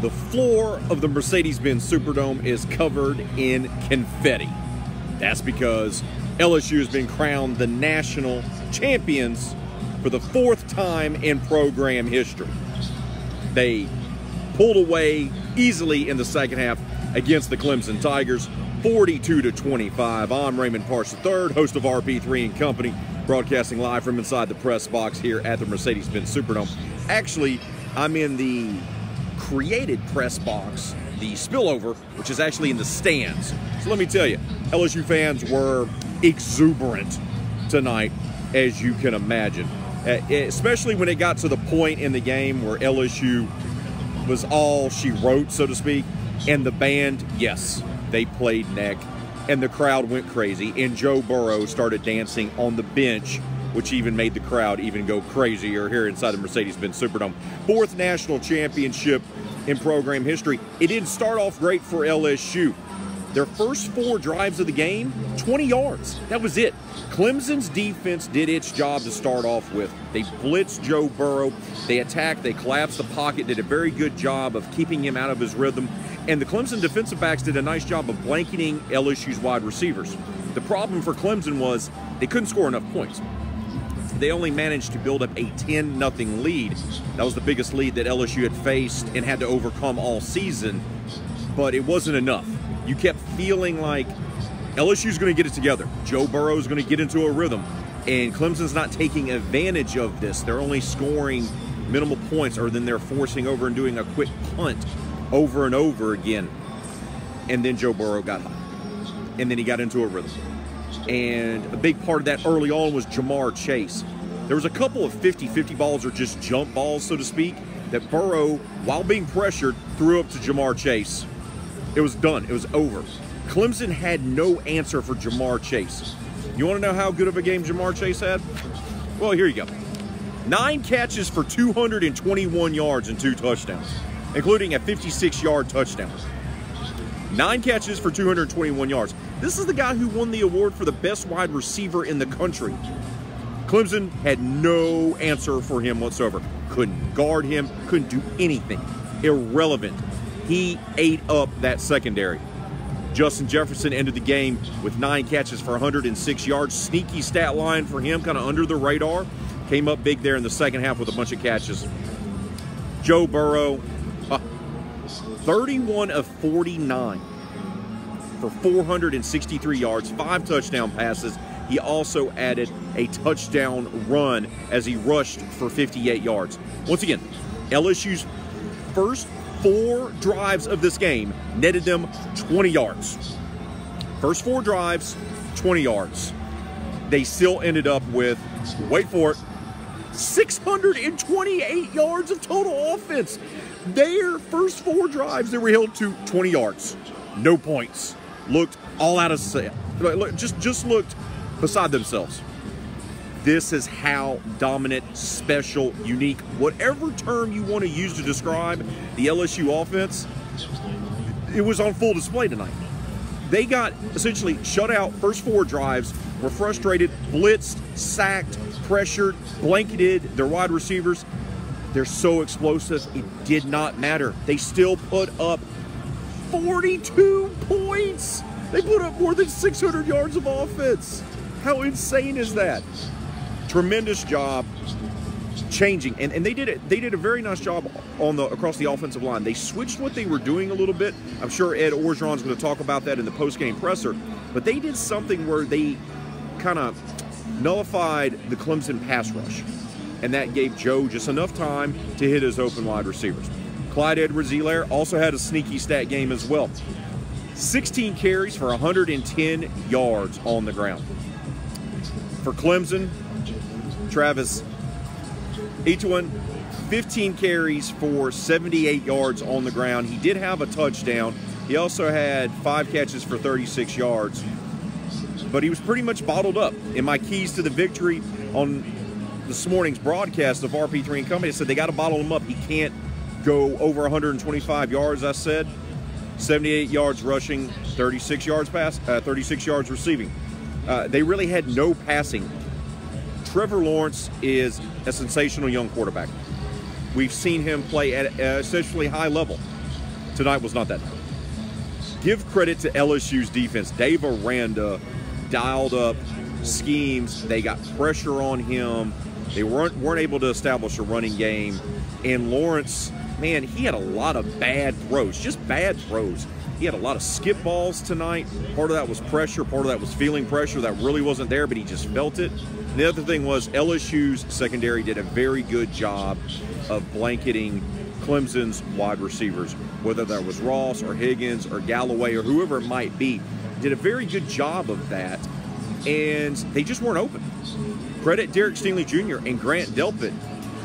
The floor of the Mercedes-Benz Superdome is covered in confetti. That's because LSU has been crowned the national champions for the 4th time in program history. They pulled away easily in the second half against the Clemson Tigers, 42-25. I'm Raymond Parsh III, host of RP3 and Company, broadcasting live from inside the press box here at the Mercedes-Benz Superdome. Actually, I'm in the created press box, the spillover, which is actually in the stands. So let me tell you, LSU fans were exuberant tonight, as you can imagine. Especially when it got to the point in the game where LSU was all she wrote, so to speak, and the band, yes, they played neck, and the crowd went crazy, and Joe Burrow started dancing on the bench, which even made the crowd even go crazier here inside the Mercedes-Benz Superdome. 4th national championship in program history. It didn't start off great for LSU. Their first 4 drives of the game, 20 yards. That was it. Clemson's defense did its job to start off with. They blitzed Joe Burrow. They attacked. They collapsed the pocket, did a very good job of keeping him out of his rhythm. And the Clemson defensive backs did a nice job of blanketing LSU's wide receivers. The problem for Clemson was they couldn't score enough points. They only managed to build up a 10-0 lead. That was the biggest lead that LSU had faced and had to overcome all season, but it wasn't enough. You kept feeling like LSU's going to get it together. Joe Burrow's going to get into a rhythm, and Clemson's not taking advantage of this. They're only scoring minimal points, or then they're forcing over and doing a quick punt over and over again. And then Joe Burrow got hot, and then he got into a rhythm. And a big part of that early on was Jamar Chase. There was a couple of 50-50 balls, or just jump balls, so to speak, that Burrow, while being pressured, threw up to Jamar Chase. It was done. It was over. Clemson had no answer for Jamar Chase. You want to know how good of a game Jamar Chase had? Well, here you go. 9 catches for 221 yards and 2 touchdowns, including a 56-yard touchdown. 9 catches for 221 yards. This is the guy who won the award for the best wide receiver in the country. Clemson had no answer for him whatsoever. Couldn't guard him, couldn't do anything. Irrelevant. He ate up that secondary. Justin Jefferson ended the game with 9 catches for 106 yards. Sneaky stat line for him, kind of under the radar. Came up big there in the second half with a bunch of catches. Joe Burrow, 31 of 49 for 463 yards, 5 touchdown passes. He also added a touchdown run as he rushed for 58 yards. Once again, LSU's first 4 drives of this game netted them 20 yards. First 4 drives, 20 yards. They still ended up with, wait for it, 628 yards of total offense. Their first 4 drives, they were held to 20 yards. No points. Looked all out of set. Just looked beside themselves. This is how dominant, special, unique, whatever term you want to use to describe the LSU offense, it was on full display tonight. They got essentially shut out. First 4 drives, were frustrated, blitzed, sacked, pressured, blanketed their wide receivers. They're so explosive, it did not matter. They still put up 42 points. They put up more than 600 yards of offense. How insane is that? Tremendous job changing, and they did a very nice job across the offensive line. They switched what they were doing a little bit. I'm sure Ed Orgeron's going to talk about that in the post-game presser, but they did something where they kind of nullified the Clemson pass rush, and that gave Joe just enough time to hit his open wide receivers. Clyde Edwards-Helaire also had a sneaky stat game as well. 16 carries for 110 yards on the ground. For Clemson, Travis Etienne, 15 carries for 78 yards on the ground. He did have a touchdown. He also had 5 catches for 36 yards. But he was pretty much bottled up. In my keys to the victory on this morning's broadcast of RP3 and Company, I said they got to bottle him up. He can't go over 125 yards, I said. 78 yards rushing, 36 yards receiving. They really had no passing. Trevor Lawrence is a sensational young quarterback. We've seen him play at an essentially high level. Tonight was not that night. Give credit to LSU's defense. Dave Aranda dialed up schemes. They got pressure on him. They weren't able to establish a running game. And Lawrence, man, he had a lot of bad throws, just bad throws. He had a lot of skip balls tonight. Part of that was pressure. Part of that was feeling pressure that really wasn't there, but he just felt it. And the other thing was LSU's secondary did a very good job of blanketing Clemson's wide receivers, whether that was Ross or Higgins or Galloway or whoever it might be. Did a very good job of that, and they just weren't open. Credit Derek Stingley Jr. and Grant Delpit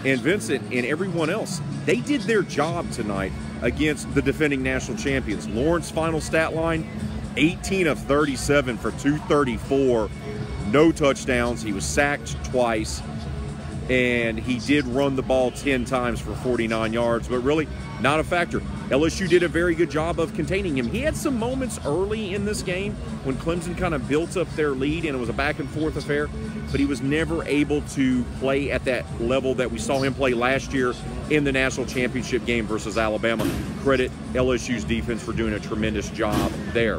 and Vincent and everyone else. They did their job tonight against the defending national champions. Lawrence final stat line, 18 of 37 for 234, no touchdowns. He was sacked twice, and he did run the ball 10 times for 49 yards, but really not a factor. LSU did a very good job of containing him. He had some moments early in this game when Clemson kind of built up their lead and it was a back-and-forth affair, but he was never able to play at that level that we saw him play last year in the national championship game versus Alabama. Credit LSU's defense for doing a tremendous job there.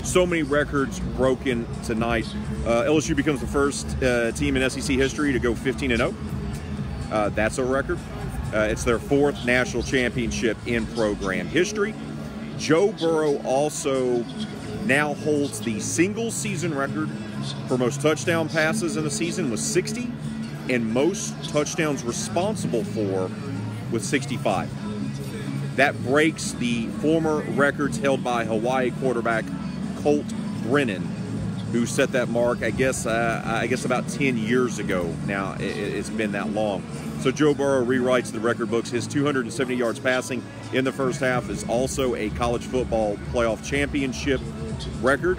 So many records broken tonight. LSU becomes the first team in SEC history to go 15-0. That's a record. It's their 4th national championship in program history. Joe Burrow also now holds the single season record for most touchdown passes in the season with 60, and most touchdowns responsible for with 65. That breaks the former records held by Hawaii quarterback Colt Brennan, who set that mark, I guess about 10 years ago now. It's been that long. So Joe Burrow rewrites the record books. His 270 yards passing in the first half is also a college football playoff championship record.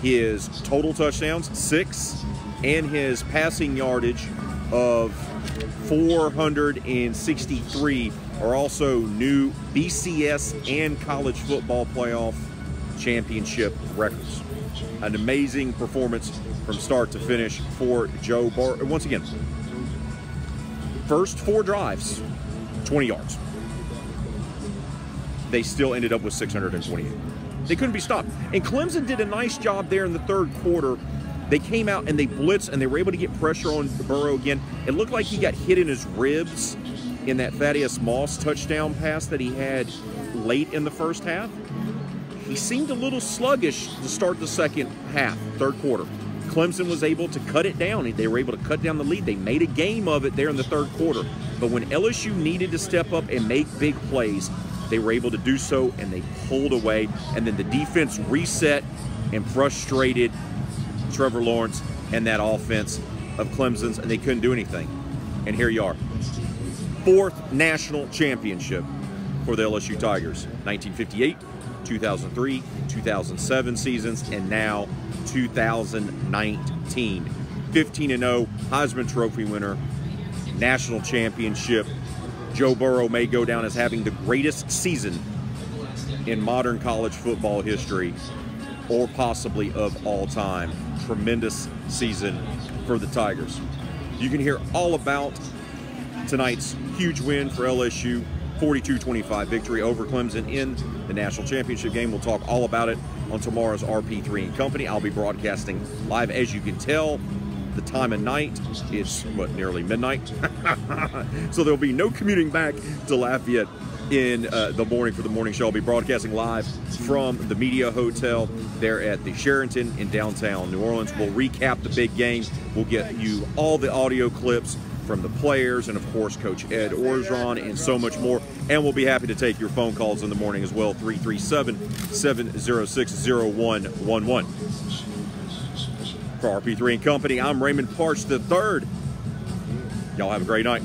His total touchdowns, 6, and his passing yardage of 463 are also new BCS and college football playoff championship records. An amazing performance from start to finish for Joe Burrow. Once again, first 4 drives, 20 yards. They still ended up with 628. They couldn't be stopped. And Clemson did a nice job there in the third quarter. They came out and they blitzed, and they were able to get pressure on Burrow again. It looked like he got hit in his ribs in that Thaddeus Moss touchdown pass that he had late in the first half. He seemed a little sluggish to start the second half, third quarter. Clemson was able to cut it down. They were able to cut down the lead. They made a game of it there in the third quarter. But when LSU needed to step up and make big plays, they were able to do so, and they pulled away. And then the defense reset and frustrated Trevor Lawrence and that offense of Clemson's, and they couldn't do anything. And here you are. 4th national championship for the LSU Tigers. 1958, 2003, 2007 seasons, and now 2019. 15-0, Heisman Trophy winner, national championship. Joe Burrow may go down as having the greatest season in modern college football history, or possibly of all time. Tremendous season for the Tigers. You can hear all about tonight's huge win for LSU, 42-25 victory over Clemson in the national championship game. We'll talk all about it on tomorrow's RP3 and Company. I'll be broadcasting live. As you can tell, the time of night is, nearly midnight. So there'll be no commuting back to Lafayette in the morning for the morning show. I'll be broadcasting live from the Media Hotel there at the Sheraton in downtown New Orleans. We'll recap the big game. We'll get you all the audio clips from the players and, of course, Coach Ed Orgeron and so much more. And we'll be happy to take your phone calls in the morning as well, 337-706-0111. For RP3 and Company, I'm Raymond Parch III. Y'all have a great night.